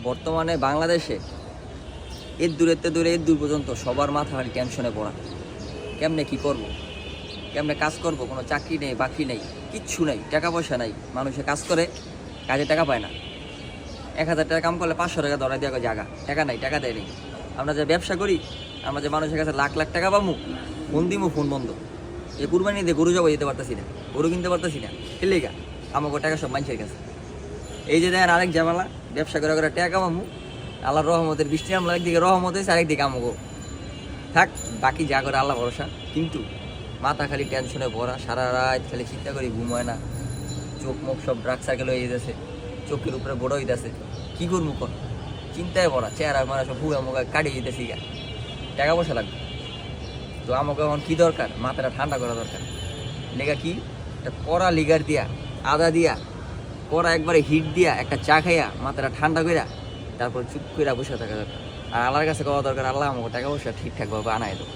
বর্তমানে বাংলাদেশে এর দূরে এর দূর পর্যন্ত সবার মাথা খালি টেনশনে পড়া। কেমনে কি করব, কেমনে কাজ করব, কোনো চাকরি নেই, বাকরি নেই, কিচ্ছু নেই, টাকা পয়সা নাই। মানুষে কাজ করে, কাজে টাকা পায় না। 1000 টাকা কাম করলে 500 টাকা ধরাই দেওয়া জায়গা, টাকা নাই, টাকা দেয় নেই। আমরা যে ব্যবসা করি, আমরা যে মানুষের কাছে লাখ লাখ টাকা পাবো, ফোন দিমু ফোন বন্ধ। এই কুরবানি দিয়ে গরু জবাই দিতে পারতেছি না, গরু কিনতে পারতেছি না, খেলেগা আমাকে টাকা সব মানুষের কাছে। এই যে দেখেন আরেক ঝামেলা, ব্যবসা করে করে টাকা কামামু, আল্লাহর রহমতের বৃষ্টি আমরা একদিকে রহমত হয়েছে, আরেকদিকে আমাকে থাক, বাকি যা করে আল্লাহ ভরসা। কিন্তু মাথা খালি টেনশনে ভরা, সারা রাত খালি চিন্তা করি, ঘুম হয় না, চোখ মুখ সব ড্রাগ সার্কেল হয়ে যেতেছে, চোখের উপরে বড় হইতেছে। কি করবো কর, চিন্তায় পড়া, চেহারা মারা সব ভুয়া মুখা কাটিয়ে দিতেছি, টাকা পয়সা লাগবে। তো আমাকে এখন কী দরকার, মাথাটা ঠান্ডা করা দরকার। লেগা কি একটা কড়া লিগার দিয়া, আদা দিয়া, কড়া একবারে হিট দিয়া একটা চা খাইয়া মাথাটা ঠান্ডা কইরা তারপর চুপ কইরা বসে থাকা দরকার। আর আল্লাহর কাছে কওয়া দরকার, আল্লাহ আমাকে টাকা পয়সা ঠিকঠাকভাবে আনাই দেবো।